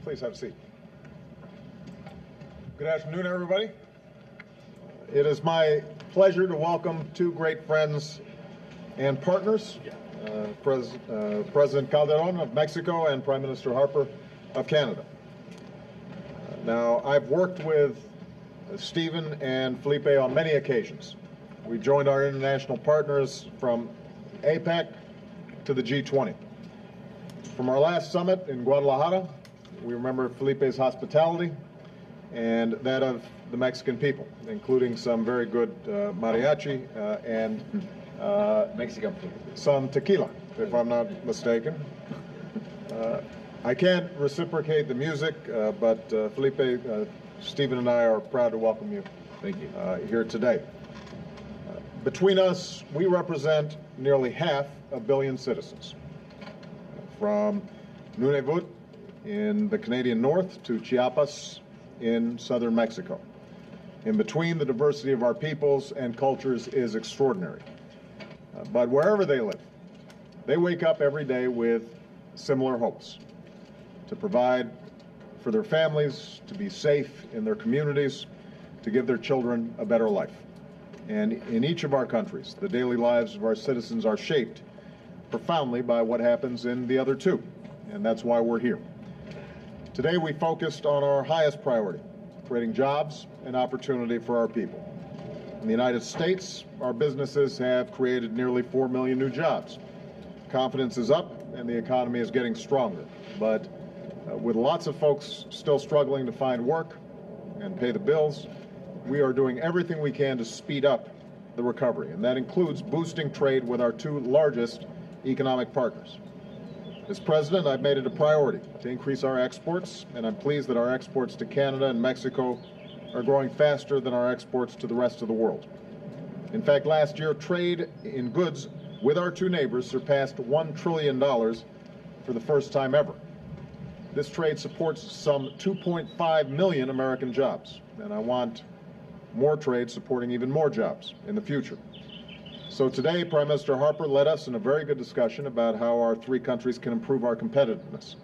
Please have a seat. Good afternoon, everybody. It is my pleasure to welcome two great friends and partners, President Calderon of Mexico and Prime Minister Harper of Canada. Now, I've worked with Stephen and Felipe on many occasions. We joined our international partners from APEC to the G20. From our last summit in Guadalajara, we remember Felipe's hospitality and that of the Mexican people, including some very good mariachi and Mexican food. Some tequila, if I'm not mistaken. I can't reciprocate the music, but Felipe, Stephen and I are proud to welcome you. Thank you. Here today. Between us, we represent nearly 500 million citizens, from Nunavut in the Canadian North to Chiapas in southern Mexico. In between, the diversity of our peoples and cultures is extraordinary. But wherever they live, they wake up every day with similar hopes: to provide for their families, to be safe in their communities, to give their children a better life. And in each of our countries, the daily lives of our citizens are shaped profoundly by what happens in the other two, and that's why we're here. Today we focused on our highest priority, creating jobs and opportunity for our people. In the United States, our businesses have created nearly 4 million new jobs. Confidence is up and the economy is getting stronger, but with lots of folks still struggling to find work and pay the bills, we are doing everything we can to speed up the recovery, and that includes boosting trade with our two largest economic partners. As president, I've made it a priority to increase our exports, and I'm pleased that our exports to Canada and Mexico are growing faster than our exports to the rest of the world. In fact, last year, trade in goods with our two neighbors surpassed $1 trillion for the first time ever. This trade supports some 2.5 million American jobs, and I want more trade supporting even more jobs in the future. So today, Prime Minister Harper led us in a very good discussion about how our three countries can improve our competitiveness.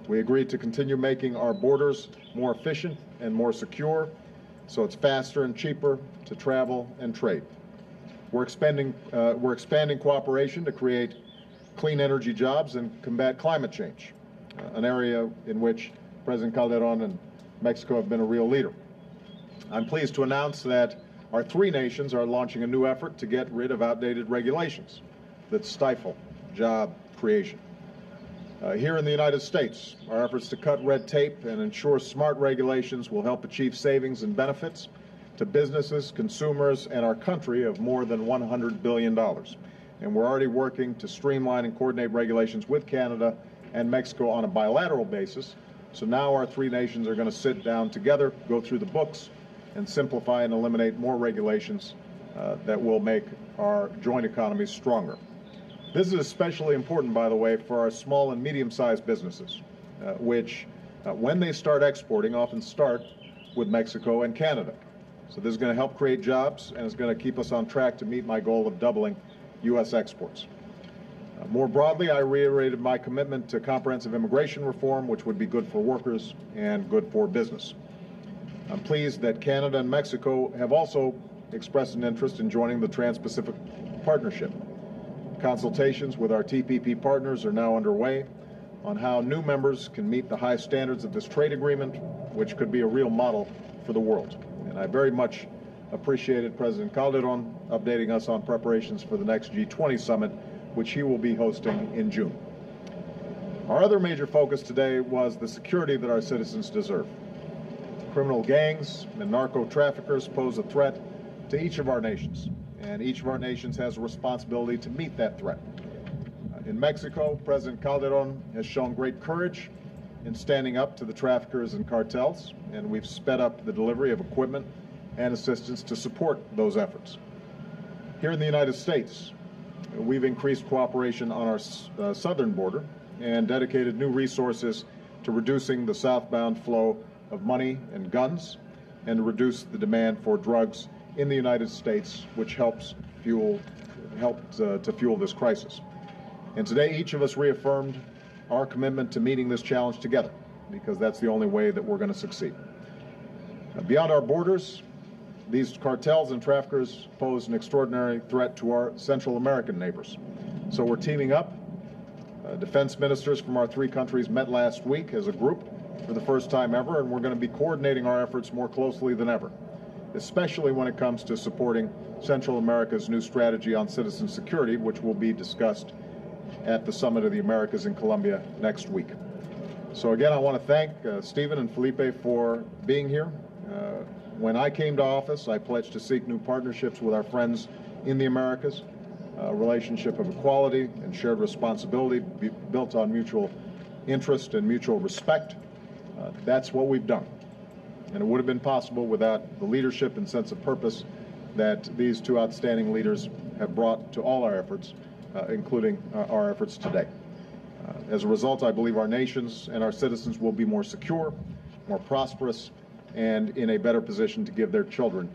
We agreed to continue making our borders more efficient and more secure, so it's faster and cheaper to travel and trade. We're expanding cooperation to create clean energy jobs and combat climate change, an area in which President Calderon and Mexico have been a real leader. I'm pleased to announce that our three nations are launching a new effort to get rid of outdated regulations that stifle job creation. Here in the United States, our efforts to cut red tape and ensure smart regulations will help achieve savings and benefits to businesses, consumers, and our country of more than $100 billion. And we're already working to streamline and coordinate regulations with Canada and Mexico on a bilateral basis. So now our three nations are going to sit down together, go through the books, and simplify and eliminate more regulations that will make our joint economies stronger. This is especially important, by the way, for our small and medium-sized businesses, which, when they start exporting, often start with Mexico and Canada. So this is going to help create jobs, and it's going to keep us on track to meet my goal of doubling U.S. exports. More broadly, I reiterated my commitment to comprehensive immigration reform, which would be good for workers and good for business. I'm pleased that Canada and Mexico have also expressed an interest in joining the Trans-Pacific Partnership. Consultations with our TPP partners are now underway on how new members can meet the high standards of this trade agreement, which could be a real model for the world. And I very much appreciated President Calderon updating us on preparations for the next G20 summit, which he will be hosting in June. Our other major focus today was the security that our citizens deserve. Criminal gangs and narco-traffickers pose a threat to each of our nations, and each of our nations has a responsibility to meet that threat. In Mexico, President Calderon has shown great courage in standing up to the traffickers and cartels, and we've sped up the delivery of equipment and assistance to support those efforts. Here in the United States, we've increased cooperation on our southern border and dedicated new resources to reducing the southbound flow of money and guns, and to reduce the demand for drugs in the United States, which helped to fuel this crisis. And today, each of us reaffirmed our commitment to meeting this challenge together, because that's the only way that we're going to succeed. Beyond our borders, these cartels and traffickers pose an extraordinary threat to our Central American neighbors. So we're teaming up. Defense ministers from our three countries met last week as a group for the first time ever, and we're going to be coordinating our efforts more closely than ever, especially when it comes to supporting Central America's new strategy on citizen security, which will be discussed at the Summit of the Americas in Colombia next week. So again, I want to thank Stephen and Felipe for being here. When I came to office, I pledged to seek new partnerships with our friends in the Americas, a relationship of equality and shared responsibility built on mutual interest and mutual respect. That's what we've done. And it would have been possible without the leadership and sense of purpose that these two outstanding leaders have brought to all our efforts, including our efforts today. As a result, I believe our nations and our citizens will be more secure, more prosperous, and in a better position to give their children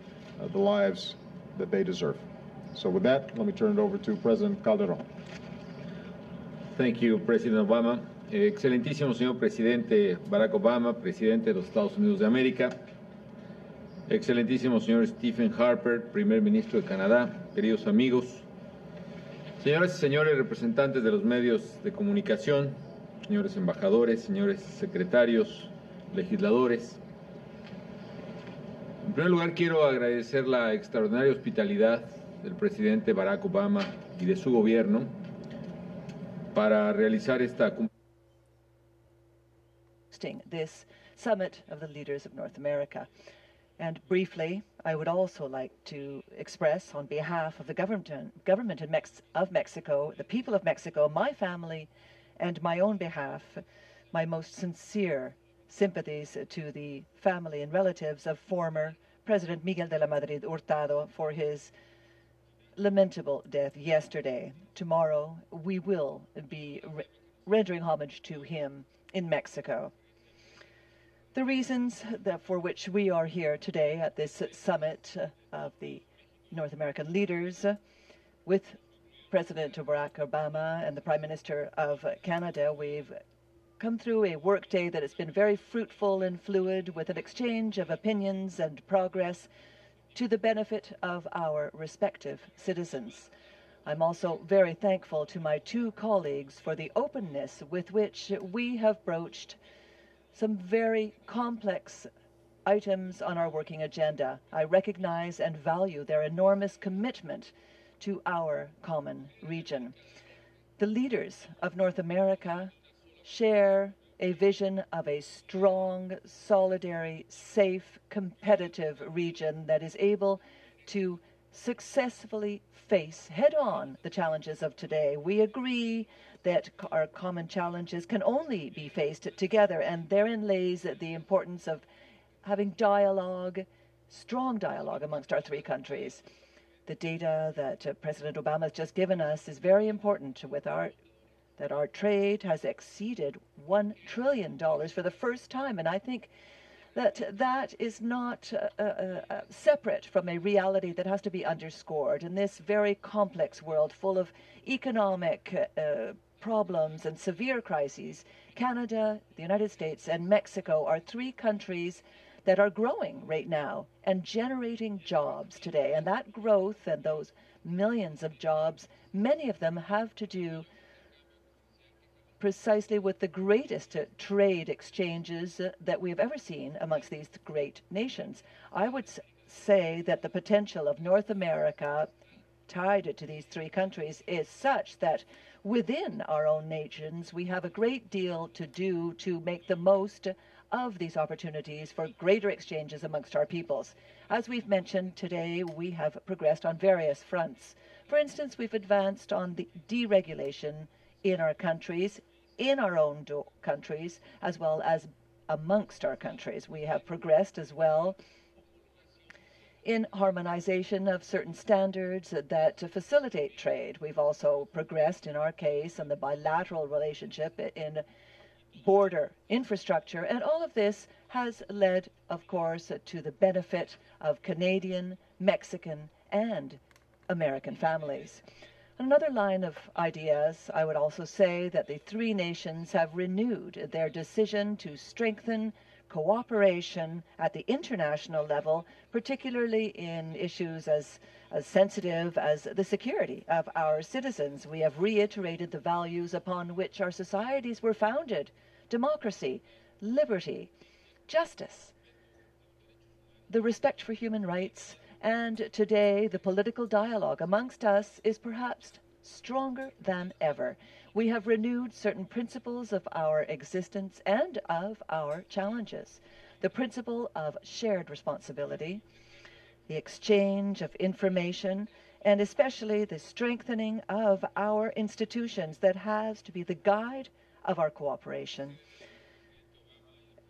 the lives that they deserve. So with that, let me turn it over to President Calderon. Thank you, President Obama. Excelentísimo señor Presidente Barack Obama, Presidente de los Estados Unidos de América. Excelentísimo señor Stephen Harper, Primer Ministro de Canadá. Queridos amigos. Señoras y señores representantes de los medios de comunicación, señores embajadores, señores secretarios, legisladores. En primer lugar, quiero agradecer la extraordinaria hospitalidad del presidente Barack Obama y de su gobierno para realizar this summit of the leaders of North America. And briefly, I would also like to express on behalf of the government of Mexico, the people of Mexico, my family, and my own behalf, my most sincere sympathies to the family and relatives of former President Miguel de la Madrid Hurtado for his lamentable death yesterday. Tomorrow, we will be rendering homage to him in Mexico. The reasons for which we are here today at this summit of the North American leaders with President Barack Obama and the Prime Minister of Canada, we've come through a workday that has been very fruitful and fluid with an exchange of opinions and progress to the benefit of our respective citizens. I'm also very thankful to my two colleagues for the openness with which we have broached some very complex items on our working agenda. I recognize and value their enormous commitment to our common region. The leaders of North America share a vision of a strong, solidary, safe, competitive region that is able to successfully face head-on the challenges of today. We agree that our common challenges can only be faced together, and therein lays the importance of having dialogue, strong dialogue amongst our three countries. The data that President Obama has just given us is very important with that our trade has exceeded $1 trillion for the first time, and I think that is not separate from a reality that has to be underscored. In this very complex world full of economic problems and severe crises, Canada, the United States, and Mexico are three countries that are growing right now and generating jobs today. And that growth and those millions of jobs, many of them have to do precisely with the greatest trade exchanges that we have ever seen amongst these great nations. I would say that the potential of North America tied to these three countries is such that within our own nations, we have a great deal to do to make the most of these opportunities for greater exchanges amongst our peoples. As we've mentioned today, we have progressed on various fronts. For instance, we've advanced on the deregulation in our countries, in our own countries, as well as amongst our countries. We have progressed as well in harmonization of certain standards that facilitate trade. We've also progressed in our case on the bilateral relationship in border infrastructure, and all of this has led, of course, to the benefit of Canadian, Mexican, and American families. Another line of ideas, I would also say that the three nations have renewed their decision to strengthen cooperation at the international level, particularly in issues as sensitive as the security of our citizens. We have reiterated the values upon which our societies were founded: democracy, liberty, justice, the respect for human rights, and today the political dialogue amongst us is perhaps stronger than ever. We have renewed certain principles of our existence and of our challenges. The principle of shared responsibility, the exchange of information, and especially the strengthening of our institutions that has to be the guide of our cooperation.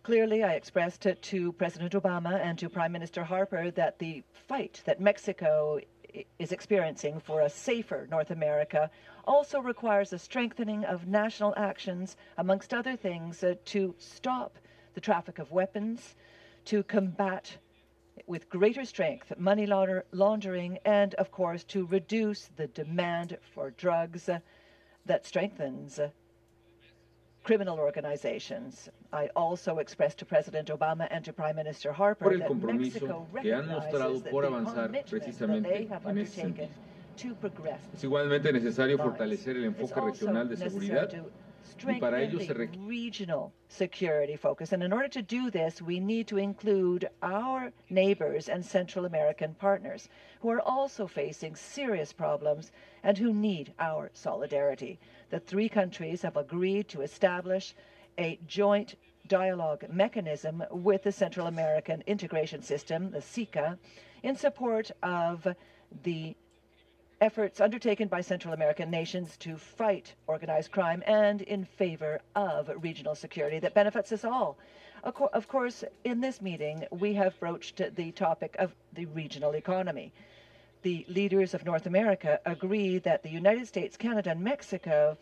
Clearly, I expressed to President Obama and to Prime Minister Harper that the fight that Mexico is experiencing for a safer North America also requires a strengthening of national actions, amongst other things, to stop the traffic of weapons, to combat with greater strength money laundering, and, of course, to reduce the demand for drugs that strengthens criminal organizations. I also expressed to President Obama and to Prime Minister Harper that Mexico recognizes that the commitment that they have undertaken to progress. Es igualmente necesario fortalecer el enfoque regional de seguridad y para ello se requiere regional security focus. And in order to do this, we need to include our neighbors and Central American partners who are also facing serious problems and who need our solidarity. The three countries have agreed to establish a joint dialogue mechanism with the Central American Integration System, the CICA, in support of the efforts undertaken by Central American nations to fight organized crime and in favor of regional security that benefits us all. Of course, in this meeting, we have broached the topic of the regional economy. The leaders of North America agree that the United States, Canada, and Mexico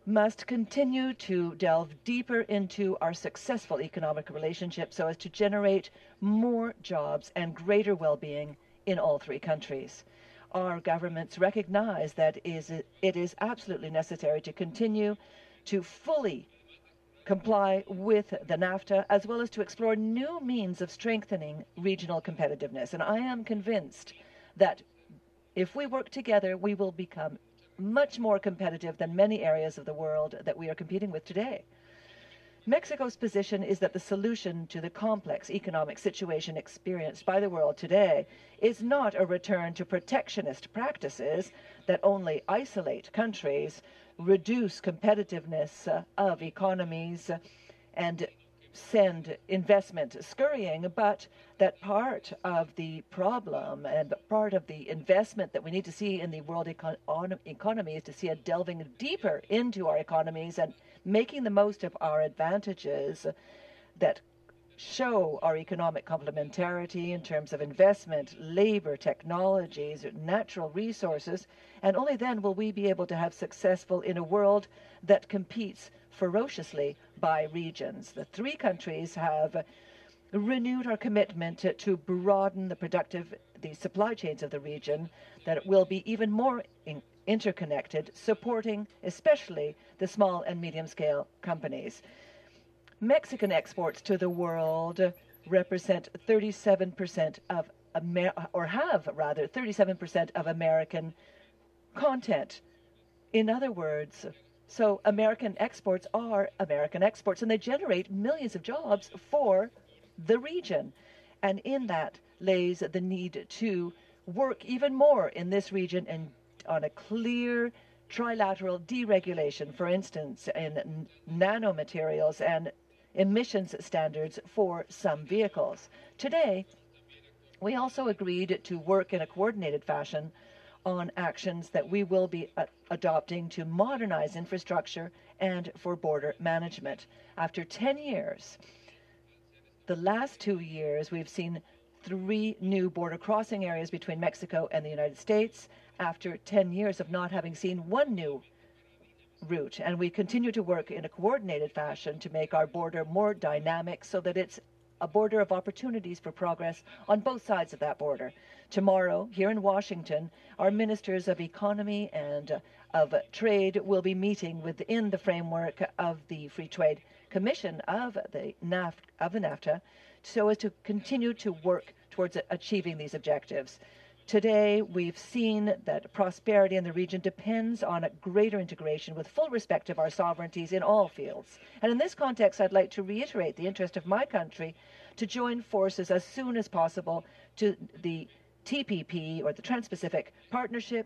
must continue to delve deeper into our successful economic relationship so as to generate more jobs and greater well-being in all three countries. Our governments recognize that it is absolutely necessary to continue to fully comply with the NAFTA, as well as to explore new means of strengthening regional competitiveness. And I am convinced that if we work together, we will become much more competitive than many areas of the world that we are competing with today. Mexico's position is that the solution to the complex economic situation experienced by the world today is not a return to protectionist practices that only isolate countries, reduce competitiveness of economies, and send investment scurrying, but that part of the problem and part of the investment that we need to see in the world economy is to see a delving deeper into our economies and making the most of our advantages that show our economic complementarity in terms of investment, labor, technologies, natural resources, and only then will we be able to have successful in a world that competes ferociously by regions. The three countries have renewed our commitment to broaden the supply chains of the region, that it will be even more interconnected, supporting especially the small and medium-scale companies. Mexican exports to the world represent 37% of have 37% of American content. In other words, so American exports are American exports, and they generate millions of jobs for the region. And in that lays the need to work even more in this region and on a clear trilateral deregulation, for instance, in nanomaterials and emissions standards for some vehicles. Today, we also agreed to work in a coordinated fashion on actions that we will be adopting to modernize infrastructure and for border management. After 10 years, the last 2 years, we've seen 3 new border crossing areas between Mexico and the United States, after 10 years of not having seen 1 new route. And we continue to work in a coordinated fashion to make our border more dynamic so that it's a border of opportunities for progress on both sides of that border. Tomorrow, here in Washington, our ministers of economy and of trade will be meeting within the framework of the Free Trade Commission of the NAFTA so as to continue to work towards achieving these objectives. Today, we've seen that prosperity in the region depends on a greater integration with full respect of our sovereignties in all fields. And in this context, I'd like to reiterate the interest of my country to join forces as soon as possible to the TPP, or the Trans-Pacific Partnership,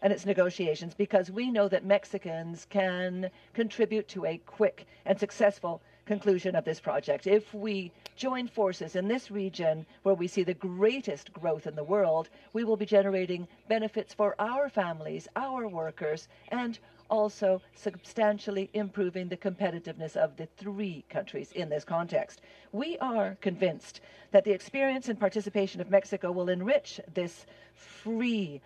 and its negotiations, because we know that Mexicans can contribute to a quick and successful conclusion of this project. If we join forces in this region where we see the greatest growth in the world, we will be generating benefits for our families, our workers, and also substantially improving the competitiveness of the three countries in this context. We are convinced that the experience and participation of Mexico will enrich this free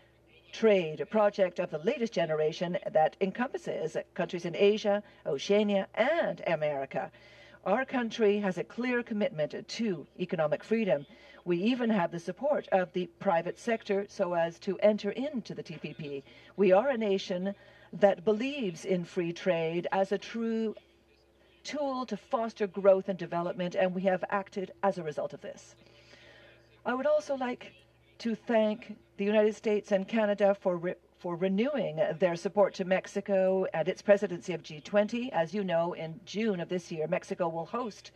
trade project of the latest generation that encompasses countries in Asia, Oceania, and America. Our country has a clear commitment to economic freedom. We even have the support of the private sector so as to enter into the TPP. We are a nation that believes in free trade as a true tool to foster growth and development, and we have acted as a result of this. I would also like to thank the United States and Canada for renewing their support to Mexico and its presidency of G20. As you know, in June of this year, Mexico will host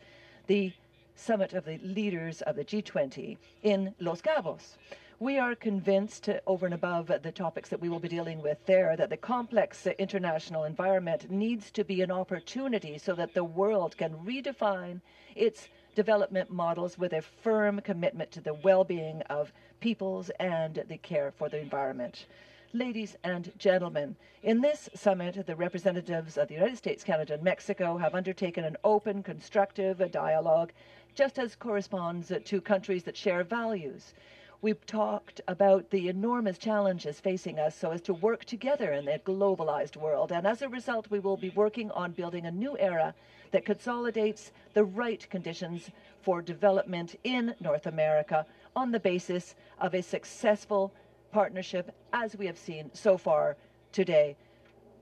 the summit of the leaders of the G20 in Los Cabos. We are convinced, over and above the topics that we will be dealing with there, that the complex international environment needs to be an opportunity so that the world can redefine its development models with a firm commitment to the well-being of peoples and the care for the environment. Ladies and gentlemen, in this summit, the representatives of the United States, Canada, and Mexico have undertaken an open, constructive dialogue, just as corresponds to countries that share values. We've talked about the enormous challenges facing us so as to work together in a globalized world. And as a result, we will be working on building a new era that consolidates the right conditions for development in North America on the basis of a successful partnership, as we have seen so far today.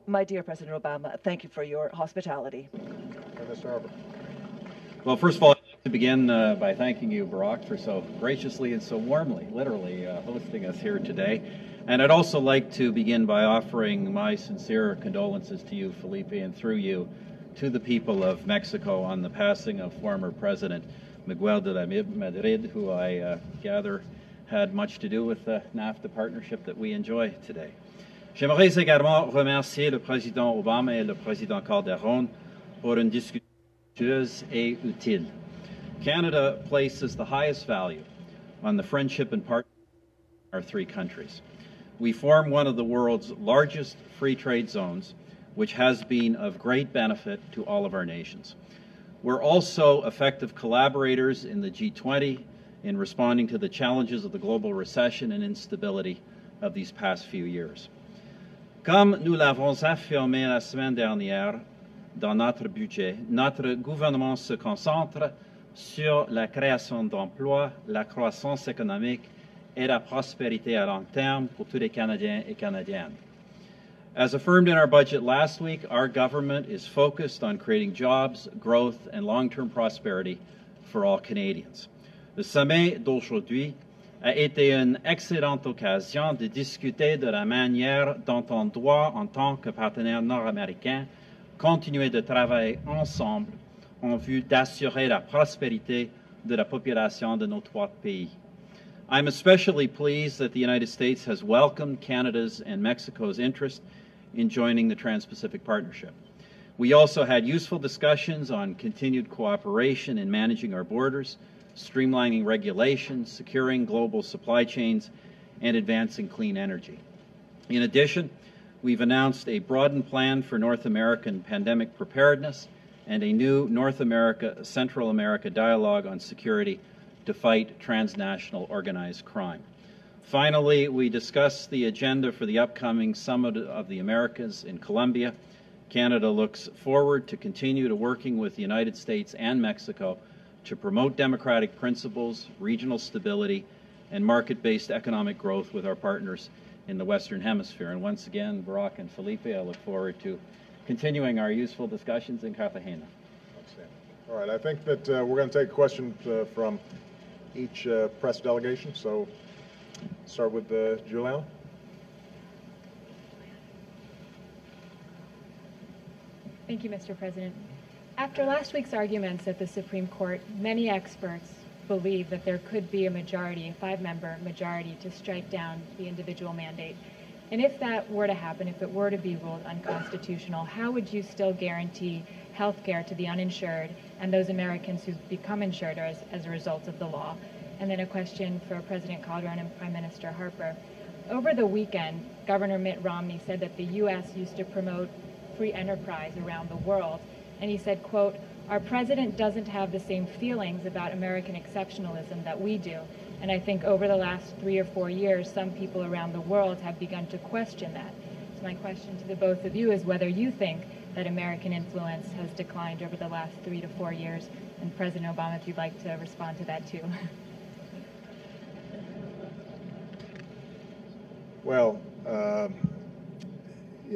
My dear President Obama, thank you for your hospitality. Mr. Harper. Well, first of all, I'd like to begin by thanking you, Barack, for so graciously and so warmly, literally, hosting us here today. And I'd also like to begin by offering my sincere condolences to you, Felipe, and through you, to the people of Mexico on the passing of former President Miguel de la Madrid, who I gather had much to do with the NAFTA partnership that we enjoy today. J'aimerais également remercier le Président Obama et le Président Calderon pour une discussion et utile. Canada places the highest value on the friendship and partnership of our three countries. We form one of the world's largest free trade zones, which has been of great benefit to all of our nations. We're also effective collaborators in the G20 in responding to the challenges of the global recession and instability of these past few years. Comme nous l'avons affirmé la semaine dernière dans notre budget, notre gouvernement se concentre sur la création d'emplois, la croissance économique et la prospérité à long terme pour tous les Canadiens et Canadiennes. As affirmed in our budget last week, our government is focused on creating jobs, growth, and long-term prosperity for all Canadians. Le sommet d'aujourd'hui a été une excellente occasion de discuter de la manière dont on doit, en tant que partenaire nord-américain, continuer de travailler ensemble en vue d'assurer la prospérité de la population de nos trois pays. I'm especially pleased that the United States has welcomed Canada's and Mexico's interest in joining the Trans-Pacific Partnership. We also had useful discussions on continued cooperation in managing our borders, streamlining regulations, securing global supply chains, and advancing clean energy. In addition, we've announced a broadened plan for North American pandemic preparedness and a new North America-Central America dialogue on security to fight transnational organized crime. Finally, we discussed the agenda for the upcoming Summit of the Americas in Colombia. Canada looks forward to continue to working with the United States and Mexico to promote democratic principles, regional stability, and market-based economic growth with our partners in the Western Hemisphere. And once again, Barack and Felipe, I look forward to continuing our useful discussions in Cartagena. All right, I think that we're going to take questions from each press delegation. So start with Juliana. Thank you, Mr. President. After last week's arguments at the Supreme Court, many experts believe that there could be a majority, a 5-member majority, to strike down the individual mandate. And if that were to happen, if it were to be ruled unconstitutional, how would you still guarantee health care to the uninsured and those Americans who've become insured as a result of the law? And then a question for President Calderon and Prime Minister Harper. Over the weekend, Governor Mitt Romney said that the U.S. used to promote free enterprise around the world. And he said, quote, "Our president doesn't have the same feelings about American exceptionalism that we do." And I think over the last 3 or 4 years, some people around the world have begun to question that. So my question to the both of you is whether you think that American influence has declined over the last 3 to 4 years. And President Obama, if you'd like to respond to that too. Well,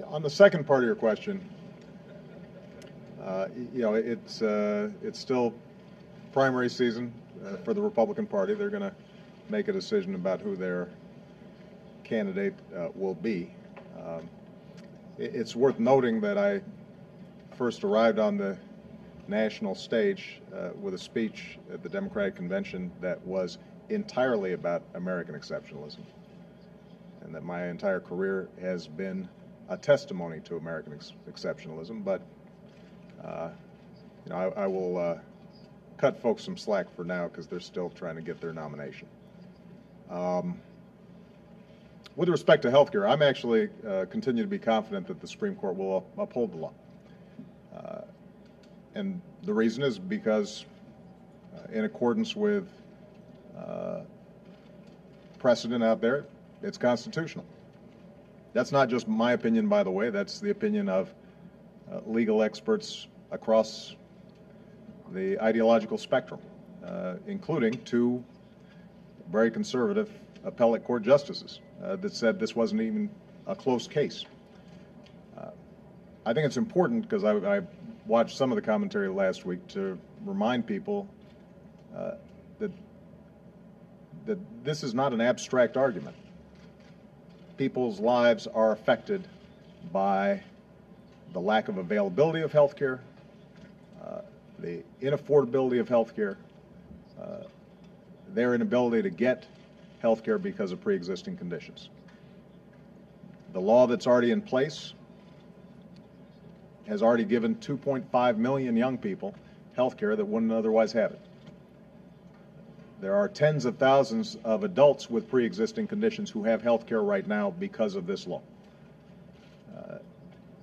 on the second part of your question, it's still primary season for the Republican Party. They're going to make a decision about who their candidate will be. It's worth noting that I first arrived on the national stage with a speech at the Democratic Convention that was entirely about American exceptionalism, and that my entire career has been a testimony to American exceptionalism. But I will cut folks some slack for now because they're still trying to get their nomination. With respect to health care, I'm actually continue to be confident that the Supreme Court will uphold the law. And the reason is because in accordance with precedent out there, it's constitutional. That's not just my opinion, by the way. That's the opinion of legal experts across the ideological spectrum, including 2 very conservative appellate court justices that said this wasn't even a close case. I think it's important, because I watched some of the commentary last week, to remind people that this is not an abstract argument. People's lives are affected by the lack of availability of health care, the inaffordability of health care, their inability to get health care because of pre-existing conditions. The law that's already in place has already given 2.5 million young people health care that wouldn't otherwise have it. There are tens of thousands of adults with pre-existing conditions who have health care right now because of this law.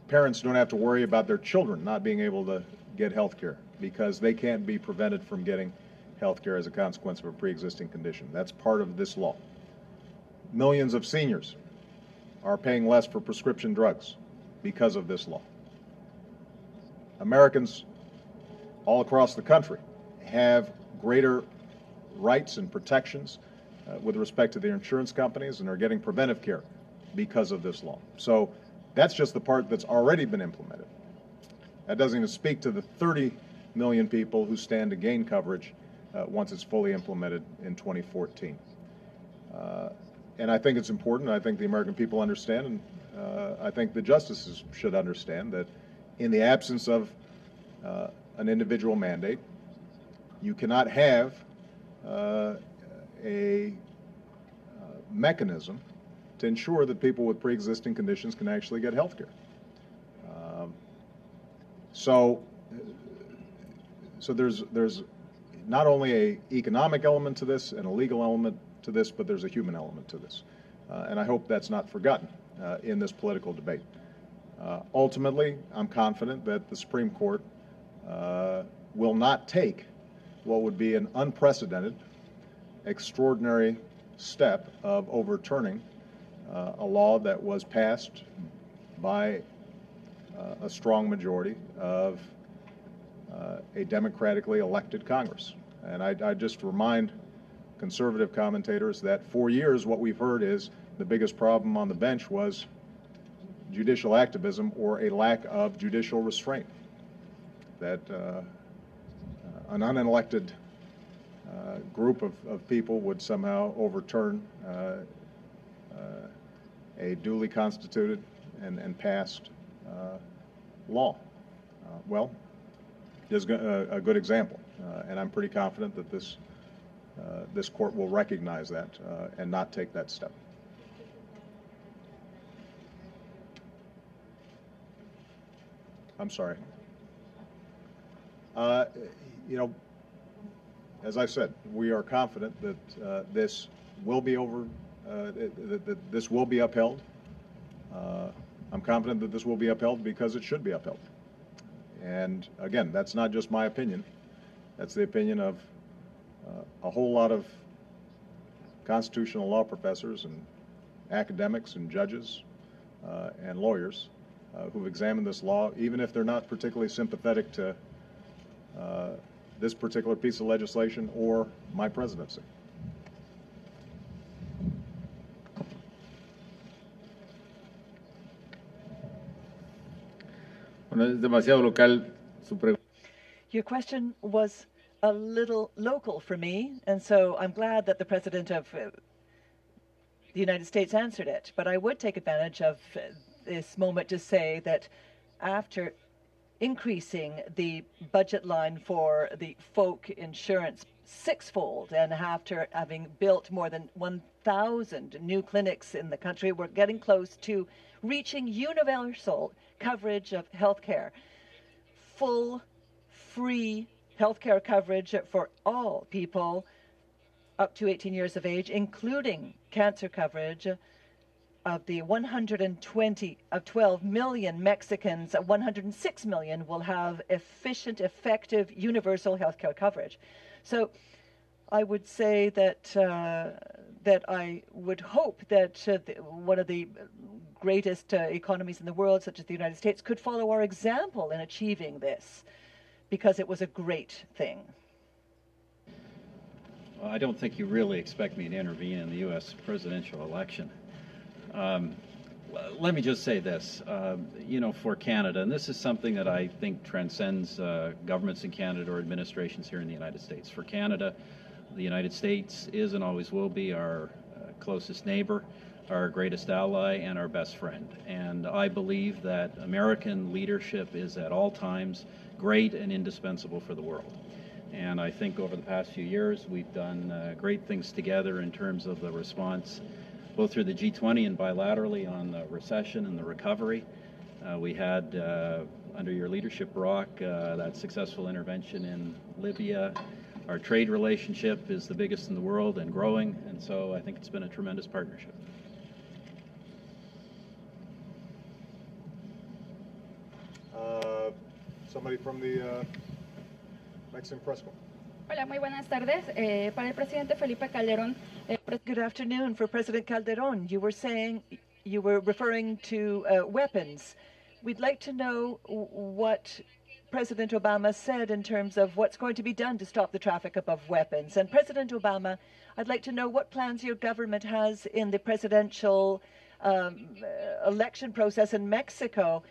Parents don't have to worry about their children not being able to get health care because they can't be prevented from getting health care as a consequence of a pre-existing condition. That's part of this law. Millions of seniors are paying less for prescription drugs because of this law. Americans all across the country have greater rights and protections with respect to their insurance companies and are getting preventive care because of this law. So that's just the part that's already been implemented. That doesn't even speak to the 30 million people who stand to gain coverage once it's fully implemented in 2014. And I think it's important. I think the American people understand, and I think the justices should understand that in the absence of an individual mandate, you cannot have a mechanism to ensure that people with pre-existing conditions can actually get health care. So there's not only an economic element to this and a legal element to this, but there's a human element to this. And I hope that's not forgotten in this political debate. Ultimately, I'm confident that the Supreme Court will not take what would be an unprecedented, extraordinary step of overturning a law that was passed by a strong majority of a democratically elected Congress. And I just remind conservative commentators that for years what we've heard is the biggest problem on the bench was judicial activism or a lack of judicial restraint, that an unelected group of people would somehow overturn a duly constituted and passed law. Well, there's a good example, and I'm pretty confident that this court will recognize that and not take that step. I'm sorry. You know, as I said, we are confident that this will be that this will be upheld. I'm confident that this will be upheld because it should be upheld. And again, that's not just my opinion. That's the opinion of a whole lot of constitutional law professors and academics and judges and lawyers who've examined this law, even if they're not particularly sympathetic to this particular piece of legislation or my presidency. Bueno, es demasiado local su pregunta. Your question was a little local for me, and so I'm glad that the President of the United States answered it. But I would take advantage of this moment to say that after increasing the budget line for the folk insurance sixfold, and after having built more than 1,000 new clinics in the country, we're getting close to reaching universal coverage of health care. Full, free health care coverage for all people up to 18 years of age, including cancer coverage. Of the 12 million Mexicans, 106 million will have efficient, effective, universal health care coverage. So I would say that that I would hope that one of the greatest economies in the world, such as the United States, could follow our example in achieving this, because it was a great thing. Well, I don't think you really expect me to intervene in the U.S. presidential election. Let me just say this, you know, for Canada, and this is something that I think transcends governments in Canada or administrations here in the United States. For Canada, the United States is and always will be our closest neighbor, our greatest ally, and our best friend. And I believe that American leadership is at all times great and indispensable for the world. And I think over the past few years, we've done great things together in terms of the response both through the G20 and bilaterally on the recession and the recovery. We had, under your leadership, Barack, that successful intervention in Libya. Our trade relationship is the biggest in the world and growing, and so I think it's been a tremendous partnership. Somebody from the Mexican press corps. Hola, muy buenas tardes. Para el presidente Felipe Calderon. Good afternoon. For President Calderon, you were referring to weapons. We'd like to know what President Obama said in terms of what's going to be done to stop the traffic of weapons. And President Obama, I'd like to know what plans your government has in the presidential election process in Mexico.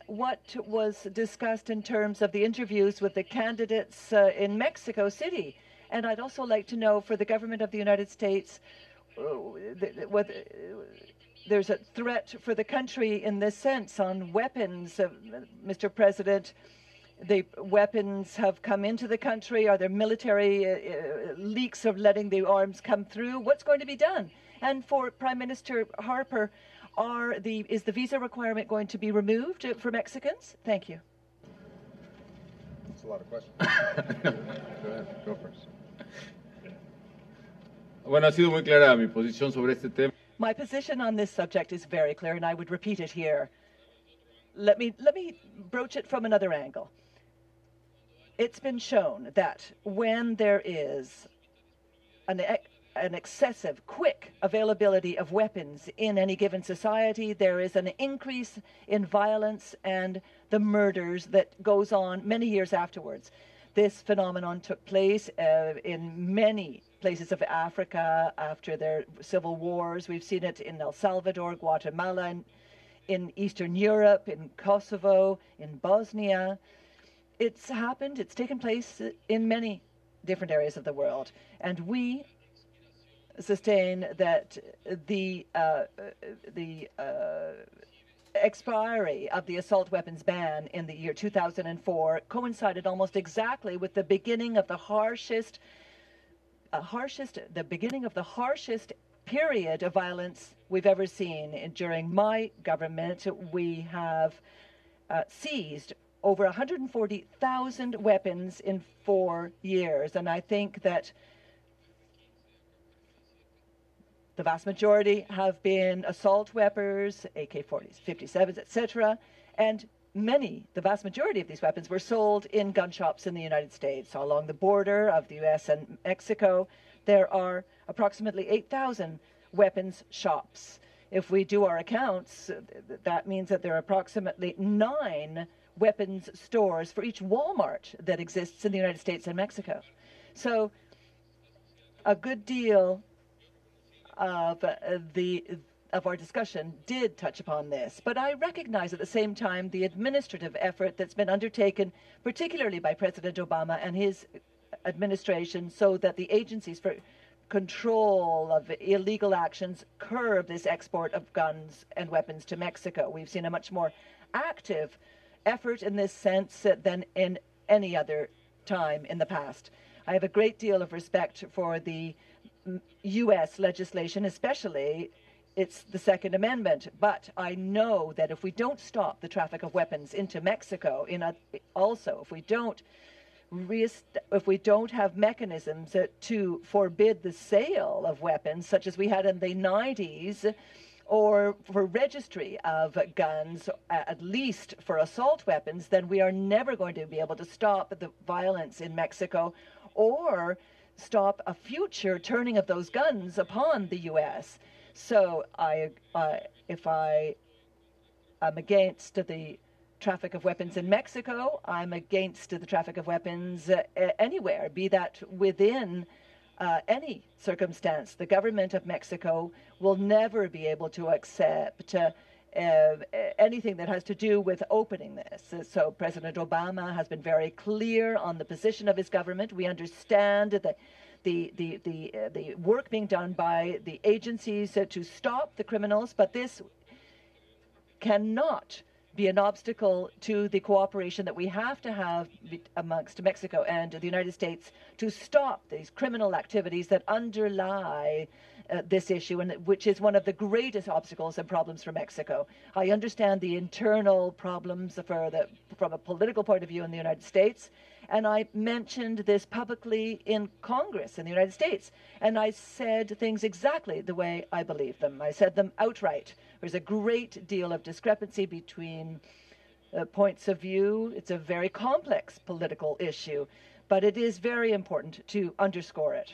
What was discussed in terms of the interviews with the candidates in Mexico City? And I'd also like to know, for the government of the United States, whether there's a threat for the country in this sense on weapons. Mr. President, the weapons have come into the country. Are there military leaks of letting the arms come through? What's going to be done? And for Prime Minister Harper, is the visa requirement going to be removed for Mexicans? Thank you. That's a lot of questions. Go ahead, go first. Bueno, ha sido muy clara mi posición sobre este tema. My position on this subject is very clear, and I would repeat it here. Let me broach it from another angle. It's been shown that when there is an excessive, quick availability of weapons in any given society, there is an increase in violence and the murders that goes on many years afterwards. This phenomenon took place in many places of Africa after their civil wars. We've seen it in El Salvador, Guatemala, in Eastern Europe, in Kosovo, in Bosnia. It's happened, it's taken place in many different areas of the world. And we sustain that the expiry of the assault weapons ban in the year 2004 coincided almost exactly with the beginning of the harshest period of violence we've ever seen. During my government, we have seized over 140,000 weapons in 4 years, and I think that the vast majority have been assault weapons, AK-40s, 57s, etc., and the vast majority of these weapons were sold in gun shops in the United States. So along the border of the U.S. and Mexico, there are approximately 8,000 weapons shops. If we do our accounts, that means that there are approximately 9 weapons stores for each Walmart that exists in the United States and Mexico. So a good deal of our discussion did touch upon this, but I recognize at the same time the administrative effort that's been undertaken, particularly by President Obama and his administration, so that the agencies for control of illegal actions curb this export of guns and weapons to Mexico. We've seen a much more active effort in this sense than in any other time in the past. I have a great deal of respect for the U.S. legislation, especially it's the Second Amendment, but I know that if we don't stop the traffic of weapons into Mexico, if we don't have mechanisms to forbid the sale of weapons, such as we had in the 90s, or for registry of guns, at least for assault weapons, then we are never going to be able to stop the violence in Mexico or stop a future turning of those guns upon the U.S. So if I am against the traffic of weapons in Mexico, I'm against the traffic of weapons anywhere, be that within any circumstance. The government of Mexico will never be able to accept anything that has to do with opening this. So President Obama has been very clear on the position of his government. We understand that the work being done by the agencies to stop the criminals, but this cannot be an obstacle to the cooperation that we have to have amongst Mexico and the United States to stop these criminal activities that underlie this issue, and which is one of the greatest obstacles and problems for Mexico. I understand the internal problems from a political point of view in the United States, and I mentioned this publicly in Congress in the United States, and I said things exactly the way I believe them. I said them outright. There's a great deal of discrepancy between points of view. It's a very complex political issue, but it is very important to underscore it.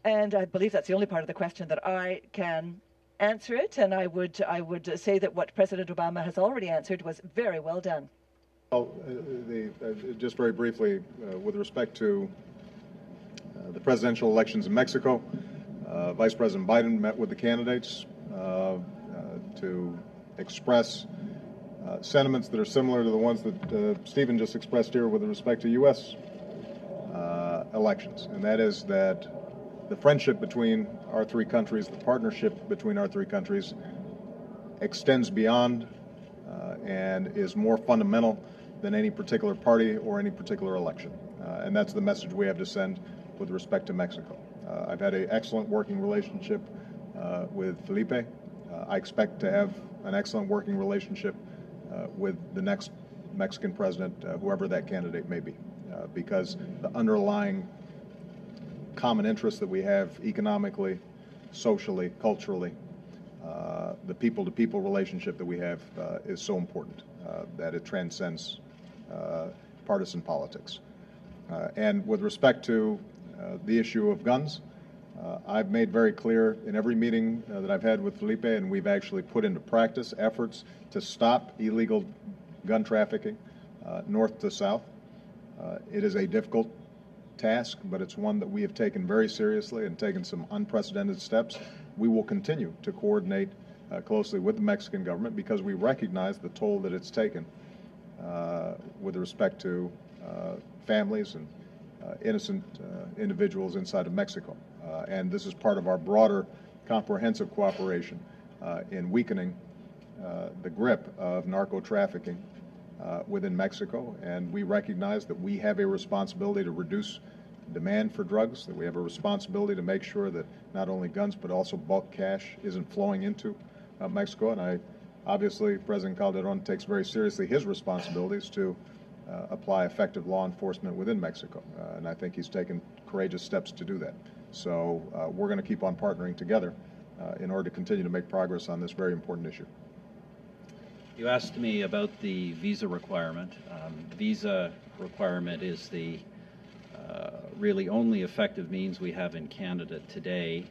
And I believe that's the only part of the question that I can answer it, and I would say that what President Obama has already answered was very well done. Well, just very briefly, with respect to the presidential elections in Mexico, Vice President Biden met with the candidates to express sentiments that are similar to the ones that Stephen just expressed here with respect to U.S. Elections, and that is that the friendship between our three countries, the partnership between our three countries, extends beyond and is more fundamental than any particular party or any particular election. And that's the message we have to send with respect to Mexico. I've had an excellent working relationship with Felipe. I expect to have an excellent working relationship with the next Mexican president, whoever that candidate may be, because the underlying common interests that we have economically, socially, culturally, the people-to-people relationship that we have is so important that it transcends partisan politics. And with respect to the issue of guns, I've made very clear in every meeting that I've had with Felipe, and we've actually put into practice efforts to stop illegal gun trafficking north to south. It is a difficult task, but it's one that we have taken very seriously and taken some unprecedented steps. We will continue to coordinate closely with the Mexican government because we recognize the toll that it's taken with respect to families and innocent individuals inside of Mexico. And this is part of our broader comprehensive cooperation in weakening the grip of narco-trafficking within Mexico. And we recognize that we have a responsibility to reduce demand for drugs, that we have a responsibility to make sure that not only guns but also bulk cash isn't flowing into Mexico. And obviously, President Calderon takes very seriously his responsibilities to apply effective law enforcement within Mexico. And I think he's taken courageous steps to do that. So we're going to keep on partnering together in order to continue to make progress on this very important issue. You asked me about the visa requirement. Visa requirement is the really only effective means we have in Canada today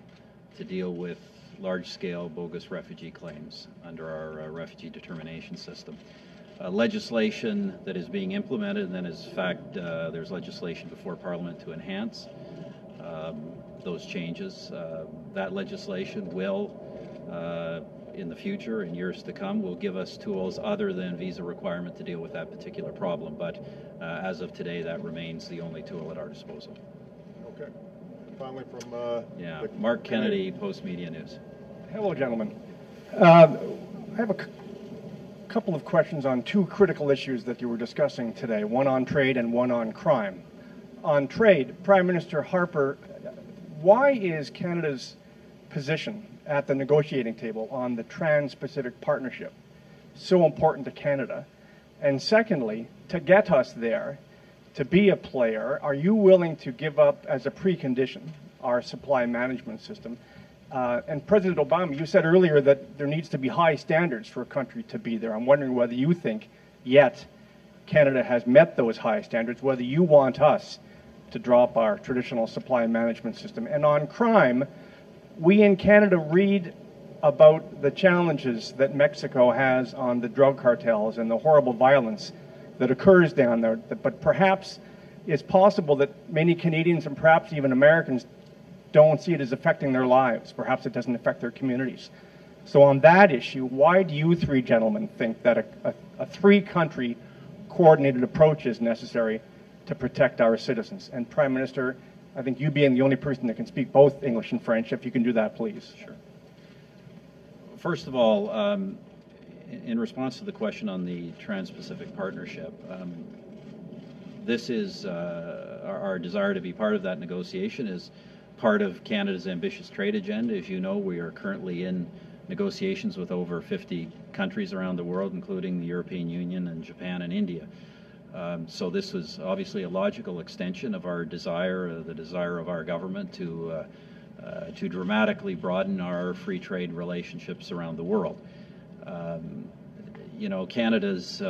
to deal with large-scale bogus refugee claims under our refugee determination system. Legislation that is being implemented, and then in fact there's legislation before Parliament to enhance those changes. That legislation will, in the future, in years to come, will give us tools other than visa requirement to deal with that particular problem. But as of today, that remains the only tool at our disposal. Okay. And finally, from Mark Kennedy, Post Media News. Hello, gentlemen. I have a couple of questions on two critical issues that you were discussing today, one on trade and one on crime. On trade, Prime Minister Harper, why is Canada's position at the negotiating table on the Trans-Pacific Partnership so important to Canada? And secondly, to get us there, to be a player, are you willing to give up as a precondition our supply management system? And President Obama, you said earlier that there needs to be high standards for a country to be there. I'm wondering whether you think yet Canada has met those high standards, whether you want us to drop our traditional supply management system. And on crime, we in Canada read about the challenges that Mexico has on the drug cartels and the horrible violence that occurs down there. But perhaps it's possible that many Canadians and perhaps even Americans don't see it as affecting their lives. Perhaps it doesn't affect their communities. So on that issue, why do you three gentlemen think that a three-country coordinated approach is necessary to protect our citizens? And Prime Minister, I think you being the only person that can speak both English and French, if you can do that, please. Sure. First of all, in response to the question on the Trans-Pacific Partnership, this is our desire to be part of that negotiation is part of Canada's ambitious trade agenda. As you know, we are currently in negotiations with over 50 countries around the world, including the European Union and Japan and India. So this was obviously a logical extension of our desire, the desire of our government to dramatically broaden our free trade relationships around the world. You know, Canada's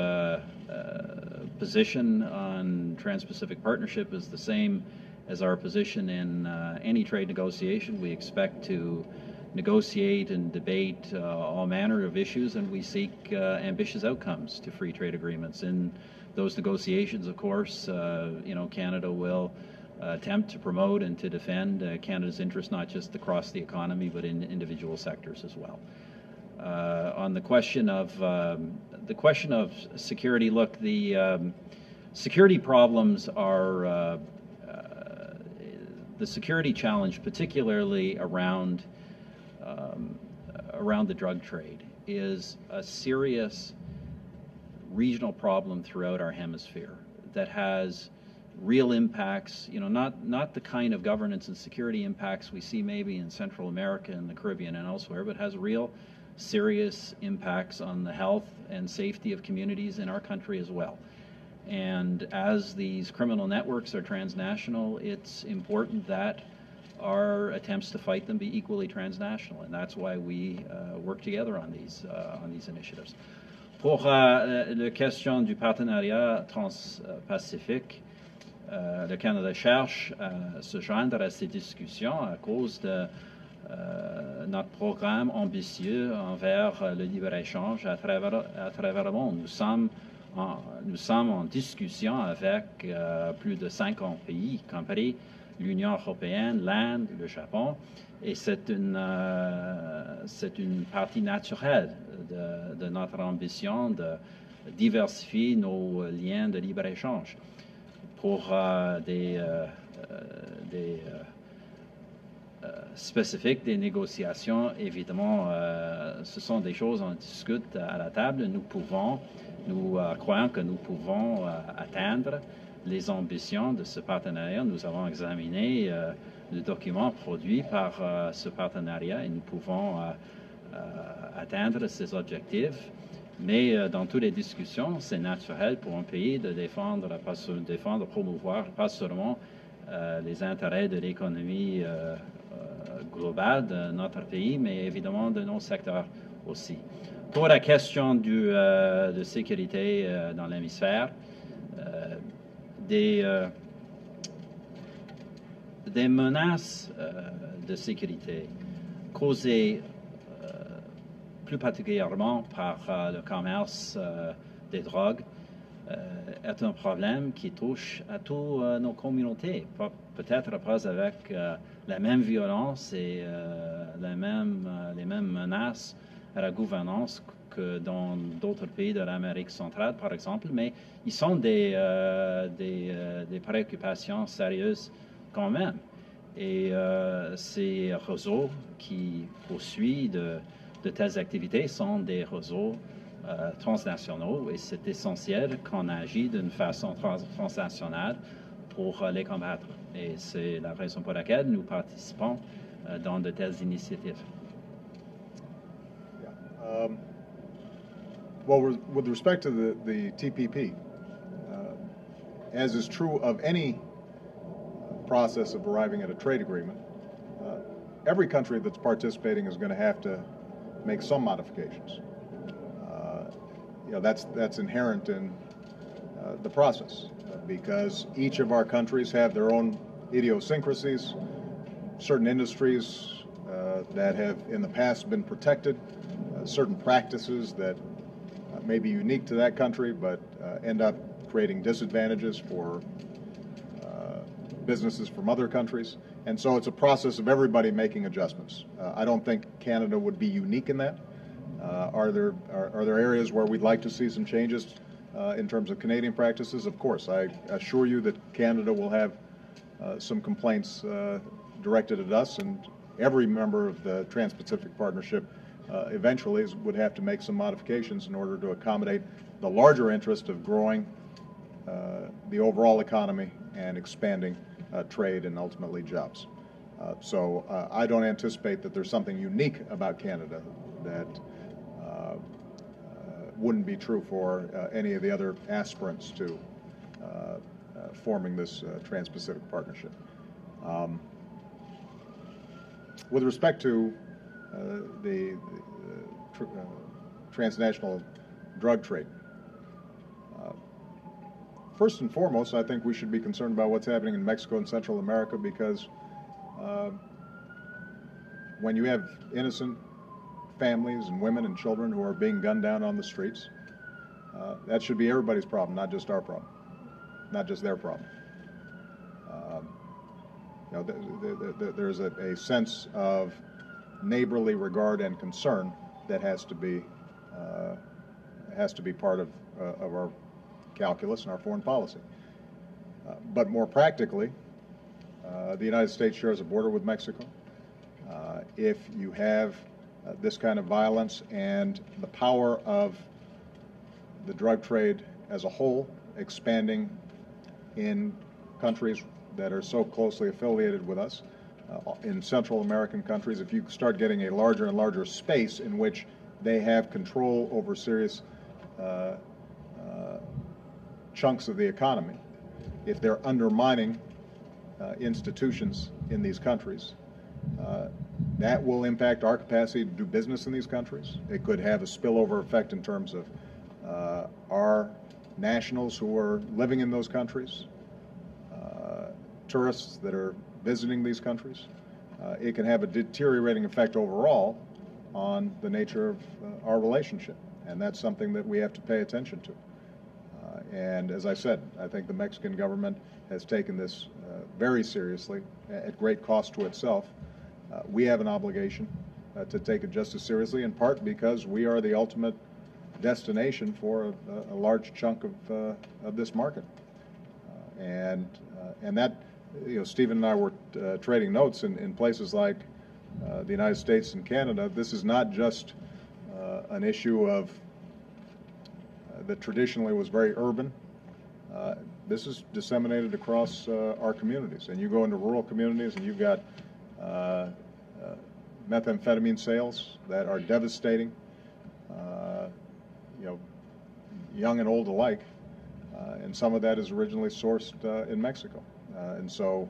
position on Trans-Pacific Partnership is the same as our position in any trade negotiation. We expect to negotiate and debate all manner of issues, and we seek ambitious outcomes to free trade agreements. In those negotiations, of course, you know, Canada will attempt to promote and to defend Canada's interests, not just across the economy, but in individual sectors as well. On the question of security, look, the security problems are the security challenge, particularly around the drug trade, is a serious regional problem throughout our hemisphere that has real impacts, you know, not the kind of governance and security impacts we see maybe in Central America and the Caribbean and elsewhere, but has real serious impacts on the health and safety of communities in our country as well. And as these criminal networks are transnational, it's important that our attempts to fight them be equally transnational, and that's why we work together on these initiatives. Pour la question du partenariat transpacifique, le Canada cherche à se joindre à ces discussions à cause de notre programme ambitieux envers le libre-échange à travers le monde. Nous sommes nous sommes en discussion avec plus de 50 pays, y compris l'Union européenne, l'Inde, le Japon, et c'est une partie naturelle de notre ambition de diversifier nos liens de libre-échange. Pour des spécifiques des négociations, évidemment, ce sont des choses qu'on discute à la table. Nous croyons que nous pouvons atteindre les ambitions de ce partenariat. Nous avons examiné le document produit par ce partenariat et nous pouvons atteindre ces objectifs. Mais dans toutes les discussions, c'est naturel pour un pays de défendre, promouvoir pas seulement les intérêts de l'économie globale de notre pays, mais évidemment de nos secteurs aussi. Pour la question de sécurité dans l'hémisphère, des menaces de sécurité causées plus particulièrement par le commerce des drogues, est un problème qui touche à toutes nos communautés, peut-être pas avec la même violence et les mêmes menaces à la gouvernance que dans d'autres pays de l'Amérique centrale, par exemple, mais ils sont des préoccupations sérieuses quand même. Et ces réseaux qui poursuivent de telles activités sont des réseaux transnationaux et c'est essentiel qu'on agisse d'une façon transnationale pour les combattre. Et c'est la raison pour laquelle nous participons dans de telles initiatives. Yeah. Well, with respect to the TPP, as is true of any process of arriving at a trade agreement, every country that's participating is going to have to make some modifications. That's inherent in the process because each of our countries have their own idiosyncrasies, certain industries that have in the past been protected, certain practices that may be unique to that country but end up creating disadvantages for businesses from other countries. And so it's a process of everybody making adjustments. I don't think Canada would be unique in that. Are there areas where we'd like to see some changes in terms of Canadian practices? Of course. I assure you that Canada will have some complaints directed at us, and every member of the Trans-Pacific Partnership eventually would have to make some modifications in order to accommodate the larger interest of growing the overall economy and expanding trade and ultimately jobs. So I don't anticipate that there's something unique about Canada that wouldn't be true for any of the other aspirants to forming this Trans-Pacific Partnership. With respect to the transnational drug trade, first and foremost, I think we should be concerned about what's happening in Mexico and Central America because when you have innocent families and women and children who are being gunned down on the streets, that should be everybody's problem, not just our problem, not just their problem. There's a sense of neighborly regard and concern that has to be part of our calculus and our foreign policy. But more practically, the United States shares a border with Mexico. If you have this kind of violence and the power of the drug trade as a whole expanding in countries that are so closely affiliated with us, in Central American countries, if you start getting a larger and larger space in which they have control over serious chunks of the economy, if they're undermining institutions in these countries, that will impact our capacity to do business in these countries. It could have a spillover effect in terms of our nationals who are living in those countries, tourists that are visiting these countries. It can have a deteriorating effect overall on the nature of our relationship, and that's something that we have to pay attention to. And as I said, I think the Mexican government has taken this very seriously, at great cost to itself. We have an obligation to take it just as seriously, in part because we are the ultimate destination for a large chunk of this market. And that, you know, Stephen and I were trading notes in places like the United States and Canada. This is not just an issue of that traditionally was very urban. This is disseminated across our communities. And you go into rural communities and you've got methamphetamine sales that are devastating, you know, young and old alike. And some of that is originally sourced in Mexico. And so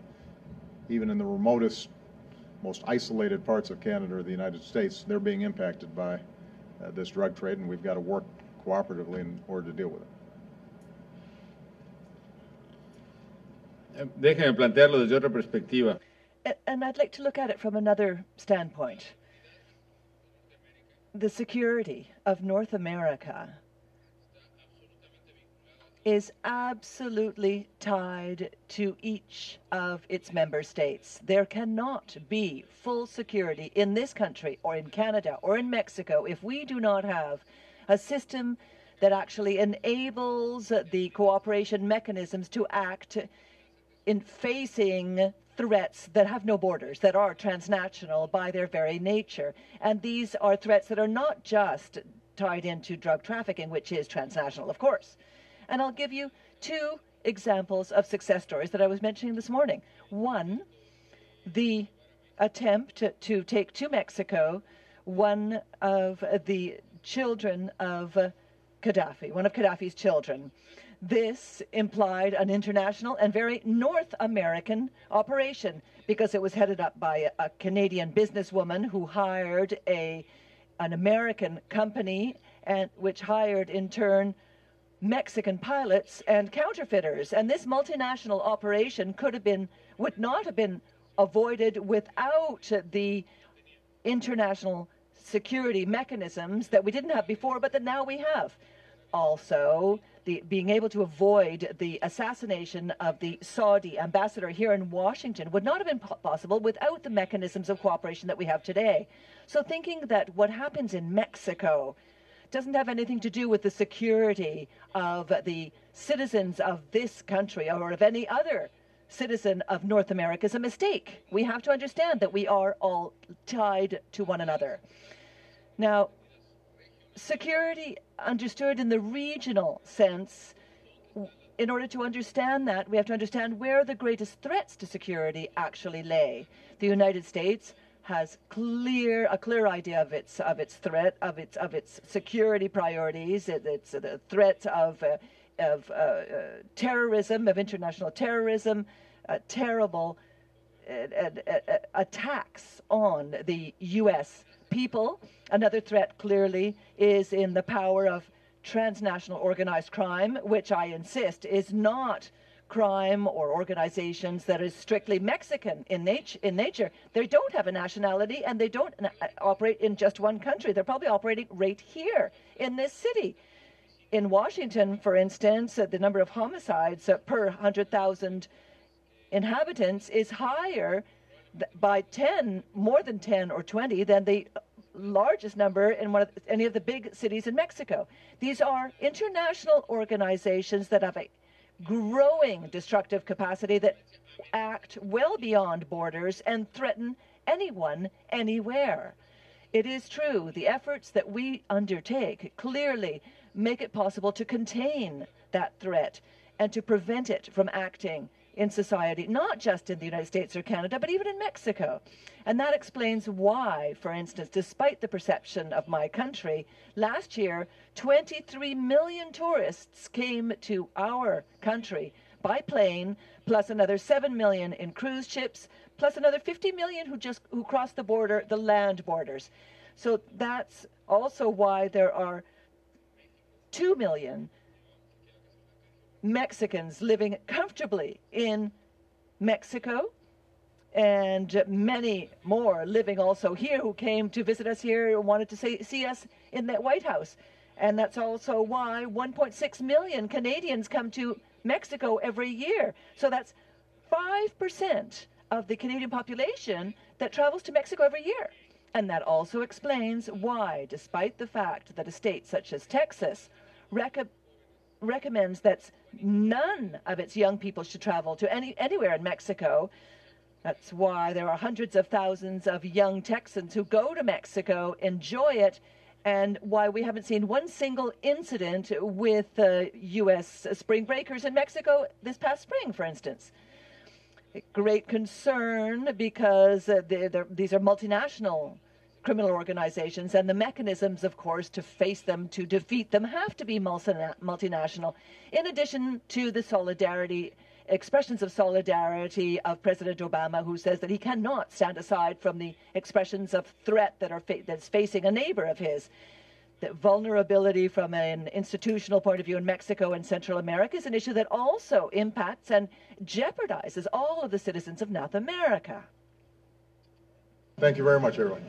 even in the remotest, most isolated parts of Canada or the United States, they're being impacted by this drug trade, and we've got to work cooperatively in order to deal with it. Déjeme plantearlo desde otra perspectiva. And I'd like to look at it from another standpoint. The security of North America is absolutely tied to each of its member states. There cannot be full security in this country or in Canada or in Mexico if we do not have a system that actually enables the cooperation mechanisms to act in facing threats that have no borders, that are transnational by their very nature. And these are threats that are not just tied into drug trafficking, which is transnational, of course. And I'll give you two examples of success stories that I was mentioning this morning. One, the attempt to take to Mexico one of the children of Gaddafi, one of Gaddafi's children. This implied an international and very North American operation because it was headed up by a Canadian businesswoman who hired an American company, and which hired in turn Mexican pilots and counterfeiters. And this multinational operation would not have been avoided without the international security mechanisms that we didn't have before, but that now we have. Also, being able to avoid the assassination of the Saudi ambassador here in Washington would not have been possible without the mechanisms of cooperation that we have today. So thinking that what happens in Mexico doesn't have anything to do with the security of the citizens of this country or of any other citizen of North America is a mistake. We have to understand that we are all tied to one another. Now, security understood in the regional sense, in order to understand that, we have to understand where the greatest threats to security actually lay. The United States has a clear idea of its threat, of its security priorities. It's the threat of terrorism, of international terrorism, terrible attacks on the U.S. people. Another threat clearly is in the power of transnational organized crime, which I insist is not crime or organizations that is strictly Mexican in nature. They don't have a nationality, and they don't operate in just one country. They're probably operating right here in this city. In Washington, for instance, the number of homicides per 100,000 inhabitants is higher by more than 10 or 20 than the largest number in any of the big cities in Mexico. These are international organizations that have a growing destructive capacity, that act well beyond borders and threaten anyone, anywhere. It is true, the efforts that we undertake clearly make it possible to contain that threat and to prevent it from acting in society, not just in the United States or Canada, but even in Mexico. And that explains why, for instance, despite the perception of my country, last year, 23 million tourists came to our country by plane, plus another 7 million in cruise ships, plus another 50 million who crossed the border, the land borders. So that's also why there are 2 million Mexicans living comfortably in Mexico, and many more living also here who came to visit us here and wanted to see us in that White House. And that's also why 1.6 million Canadians come to Mexico every year. So that's 5% of the Canadian population that travels to Mexico every year. And that also explains why, despite the fact that a state such as Texas recommends that none of its young people should travel to anywhere in Mexico, that's why there are hundreds of thousands of young Texans who go to Mexico, enjoy it, and why we haven't seen one single incident with U.S. spring breakers in Mexico this past spring, for instance. Great concern because these are multinational criminal organizations, and the mechanisms, of course, to face them, to defeat them, have to be multinational, in addition to the expressions of solidarity of President Obama, who says that he cannot stand aside from the expressions of threat that's facing a neighbor of his. The vulnerability from an institutional point of view in Mexico and Central America is an issue that also impacts and jeopardizes all of the citizens of North America. Thank you very much, everyone.